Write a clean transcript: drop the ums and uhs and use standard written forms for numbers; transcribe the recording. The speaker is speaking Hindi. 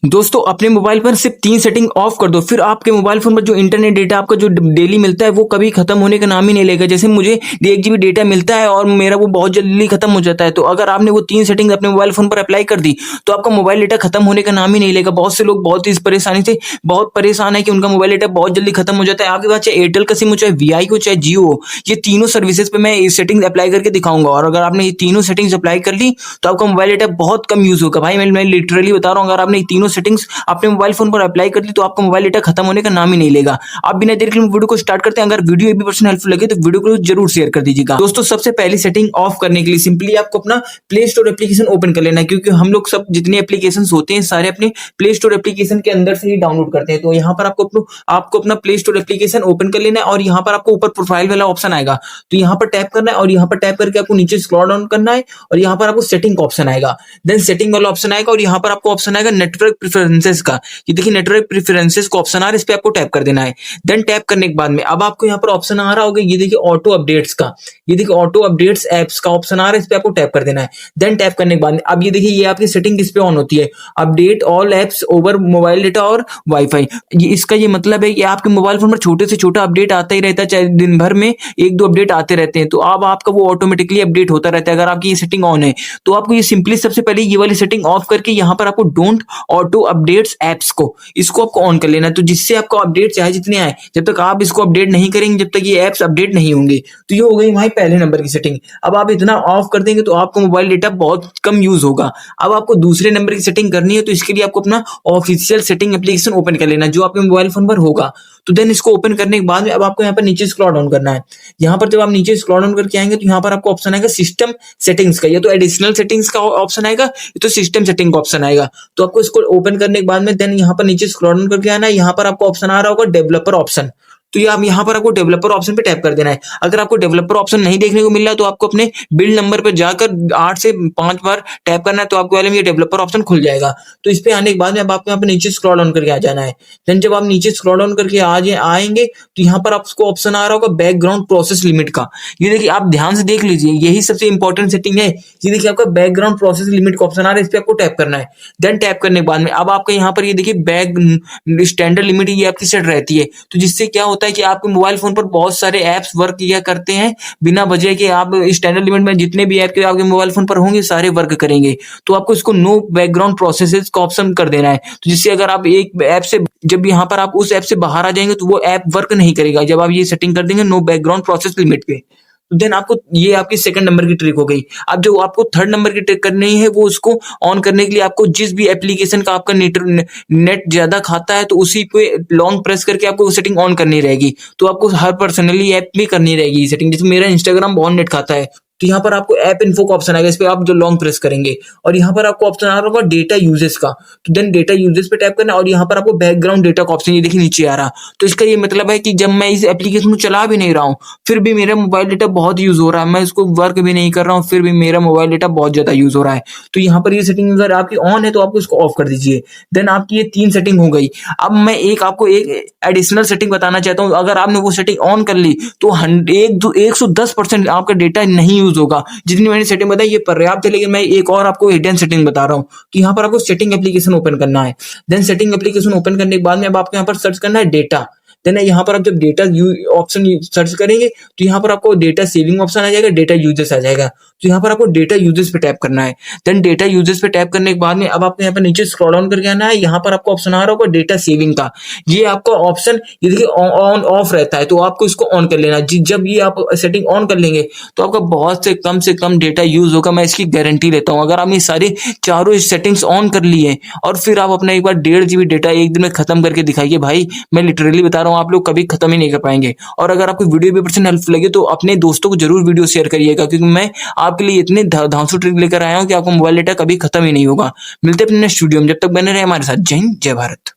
दोस्तों अपने मोबाइल पर सिर्फ 3 सेटिंग ऑफ कर दो, फिर आपके मोबाइल फोन पर जो इंटरनेट डेटा आपका जो डेली मिलता है वो कभी खत्म होने का नाम ही नहीं लेगा। जैसे मुझे 1 जीबी डेटा मिलता है और मेरा वो बहुत जल्दी खत्म हो जाता है। तो अगर आपने वो 3 सेटिंग अपने मोबाइल फोन पर अप्लाई कर दी तो आपका मोबाइल डेटा खत्म होने का नाम ही नहीं लेगा। बहुत से लोग बहुत इस परेशानी से बहुत परेशान है कि उनका मोबाइल डेटा बहुत जल्दी खत्म हो जाता है। आपके पास चाहे एयरटेल का सिम हो, चाहे वीआई हो, चाहे जियो हो, ये तीनों सर्विसेज पे मैं ये सेटिंग अप्लाई करके दिखाऊंगा। और अगर आपने ये तीनों सेटिंग्स अप्लाई कर ली तो आपका मोबाइल डेटा बहुत कम यूज होगा। भाई मैं लिटरली बता रहा हूँ, अगर आपने ये तीनों सेटिंग्स अपने मोबाइल फोन पर अप्लाई कर ली तो आपका मोबाइल डेटा खत्म होने का नाम ही नहीं लेगा। आप बिना देर के वीडियो को स्टार्ट करते हैं। अगर वीडियो 80% हेल्पफुल लगे तो वीडियो को जरूर शेयर कर दीजिएगा। दोस्तों सबसे पहली सेटिंग ऑफ करने के लिए सिंपली आपको अपना प्ले स्टोर एप्लीकेशन ओपन कर लेना है, क्योंकि हम लोग सब जितने एप्लीकेशन होते हैं सारे अपने प्ले स्टोर एप्लीकेशन के अंदर से ही डाउनलोड करते हैं। तो यहाँ पर आपको अपना प्ले स्टोर एप्लीकेशन ओपन कर लेना है और यहाँ पर आपको ऊपर प्रोफाइल वाला ऑप्शन आएगा, तो यहाँ पर टैप करना है और यहाँ पर टैप करके आपको नीचे स्क्रॉल डाउन करना है और यहाँ पर आपको सेटिंग का ऑप्शन आएगा। देन सेटिंग वाला ऑप्शन आएगा और यहाँ पर आपको ऑप्शन आएगा नेटवर्क प्रेफरेंसेस का। ये देखिए नेटवर्क प्रेफरेंसेस का ऑप्शन आ रहा है, इस पे आपको टैप कर देना है। देन टैप करने के बाद में अब आपको यहाँ पर ऑप्शन आ रहा होगा, ये देखिए ऑटो अपडेट्स का, ये देखिए ऑटो अपडेट्स एप्स का ऑप्शन आ रहा है, इस पे आपको टैप कर देना है। देन टैप करने के बाद में अब ये देखिए ये आपकी सेटिंग किस पे ऑन होती है, update all apps over mobile data और वाईफाई। ये इसका ये मतलब है कि आपके मोबाइल फोन पर छोटे से छोटा अपडेट आता ही रहता है, चाहे दिन भर में 1-2 अपडेट आते रहते हैं, तो अब आपका वो ऑटोमेटिकली अपडेट होता रहता है। अगर आपकी ये सेटिंग ऑन है तो आपको ये सिंपली सबसे पहले ये वाली सेटिंग ऑफ करके यहाँ पर आपको डोंट ऑटो अपडेट्स एप्स को इसको आपको ऑन कर लेना है। तो जिससे आपको अपडेट चाहे जितने आए, जब तक आप इसको अपडेट नहीं करेंगे, जब तक ये एप्स अपडेट नहीं होंगे, तो ये हो गई हमारी पहले नंबर की सेटिंग। अब आप इतना ऑफ कर देंगे तो आपका मोबाइल डेटा बहुत कम यूज होगा। अब आपको दूसरे नंबर की सेटिंग करनी है, तो इसके लिए आपको अपना ऑफिशियल सेटिंग एप्लीकेशन ओपन कर लेना जो आपके मोबाइल फोन पर होगा। तो देन इसको ओपन करने के बाद में अब आपको यहाँ पर नीचे स्क्रॉल डाउन करना है। यहाँ पर जब आप नीचे स्क्रॉल डाउन करके आएंगे तो यहाँ पर आपको ऑप्शन आएगा सिस्टम सेटिंग्स का, या तो एडिशनल सेटिंग्स का ऑप्शन आएगा या तो सिस्टम सेटिंग का ऑप्शन आएगा। तो आपको इसको ओपन करने के बाद में देन यहाँ पर नीचे स्क्रॉल डाउन करके आना है। यहाँ पर आपको ऑप्शन आ रहा होगा डेवलपर ऑप्शन, तो ये आप यहाँ पर आपको डेवलपर ऑप्शन पे टैप कर देना है। अगर आपको डेवलपर ऑप्शन नहीं देखने को मिल रहा है तो आपको अपने बिल्ड नंबर पे जाकर 8 से 5 बार टैप करना है, तो आपके वाले में ये डेवलपर ऑप्शन खुल जाएगा। तो इस पे आने के बाद में अब आपको यहाँ पे नीचे स्क्रॉल डाउन करके आ जाना है। देन जब आप नीचे स्क्रॉल डाउन करके आएंगे तो यहाँ पर आपको ऑप्शन आ रहा होगा बैकग्राउंड प्रोसेस लिमिट का। ये देखिए आप ध्यान से देख लीजिए, यही सबसे इंपॉर्टेंट सेटिंग है। ये देखिए आपका बैकग्राउंड प्रोसेस लिमिट का ऑप्शन आ रहा है, इस पे आपको टैप करना है। देन टैप करने के बाद में अब आपका यहाँ पर ये देखिए बैक स्टैंडर्ड लिमिट ये आपकी सेट रहती है। तो जिससे क्या होता है कि आपके मोबाइल फोन पर बहुत सारे ऐप्स वर्क किया करते हैं बिना वजह के। आप स्टैंडर्ड लिमिट में जितने भी ऐप के आपके मोबाइल फोन पर होंगे सारे वर्क करेंगे। तो आपको इसको नो बैकग्राउंड प्रोसेसेस का ऑप्शन कर देना है। तो जिससे अगर आप एक ऐप से जब यहाँ पर आप उस ऐप से बाहर आ जाएंगे तो वो ऐप वर्क नहीं करेगा, जब आप ये सेटिंग कर देंगे नो बैकग्राउंड प्रोसेस लिमिट पे। तो देन आपको ये आपकी सेकंड नंबर की ट्रिक हो गई। अब जो आपको थर्ड नंबर की ट्रिक करनी है वो उसको ऑन करने के लिए आपको जिस भी एप्लीकेशन का आपका नेट ज्यादा खाता है तो उसी पे लॉन्ग प्रेस करके आपको वो सेटिंग ऑन करनी रहेगी। तो आपको हर पर्सनली ऐप भी करनी रहेगी ये सेटिंग। जैसे मेरा इंस्टाग्राम बहुत नेट खाता है तो यहाँ पर आपको ऐप इन्फो का ऑप्शन आएगा, इस पे आप जो लॉन्ग प्रेस करेंगे और यहाँ पर आपको ऑप्शन आ रहा होगा डेटा यूजेस का। तो देन डेटा यूजेस पे टैप करना और यहाँ पर आपको बैकग्राउंड डेटा का ऑप्शन ये देखिए नीचे आ रहा। तो इसका ये मतलब है कि जब मैं इस एप्लीकेशन को चला भी नहीं रहा हूँ फिर भी मेरा मोबाइल डेटा बहुत यूज हो रहा है, मैं इसको वर्क भी नहीं कर रहा हूँ फिर भी मेरा मोबाइल डेटा बहुत ज्यादा यूज हो रहा है। तो यहाँ पर ये सेटिंग अगर आपकी ऑन है तो आपको इसको ऑफ कर दीजिए। देन आपकी ये 3 सेटिंग हो गई। अब मैं आपको एक एडिशनल सेटिंग बताना चाहता हूँ। अगर आपने वो सेटिंग ऑन कर ली तो 110% आपका डेटा नहीं यूज होगा। जितनी मैंने सेटिंग बताई ये पर्याप्त है, लेकिन मैं एक और आपको हिडन सेटिंग बता रहा हूँ कि यहाँ पर आपको सेटिंग एप्लीकेशन ओपन करना है। देन सेटिंग एप्लीकेशन ओपन करने के बाद में अब आपको यहाँ पर सर्च करना है डेटा। देन यहाँ पर आप जब डेटा ऑप्शन सर्च करेंगे तो यहाँ पर आपको डेटा सेविंग ऑप्शन आ जाएगा, डेटा यूजेस आ जाएगा। तो यहाँ पर आपको डेटा यूजेस पे टैप करना है। देन डेटा यूजेस पे टैप करने के बाद में अब आपको यहाँ पर नीचे स्क्रॉल डाउन करके आना है। यहाँ पर आपको ऑप्शन आ रहा होगा डेटा सेविंग का। ये आपका ऑप्शन ये देखिए ऑन ऑफ रहता है, तो आपको इसको ऑन कर लेना। जब ये आप सेटिंग ऑन कर लेंगे तो आपका बहुत से कम डेटा यूज होगा, मैं इसकी गारंटी लेता हूँ। अगर आपने सारे चारों सेटिंग्स ऑन कर लिए और फिर आप अपना एक बार 1.5 GB डेटा एक दिन में खत्म करके दिखाइए, भाई मैं लिटरली बता रहा हूँ आप लोग कभी खत्म ही नहीं कर पाएंगे। और अगर आपको वीडियो 80% हेल्पफुल लगे तो अपने दोस्तों को जरूर वीडियो शेयर करिएगा, क्योंकि मैं आपके लिए इतने धांसू ट्रिक लेकर आया हूँ कि आपका मोबाइल डेटा कभी खत्म ही नहीं होगा। मिलते हैं अपने नेक्स्ट वीडियो में, जब तक बने रहे हमारे साथ। जय हिंद, जय भारत।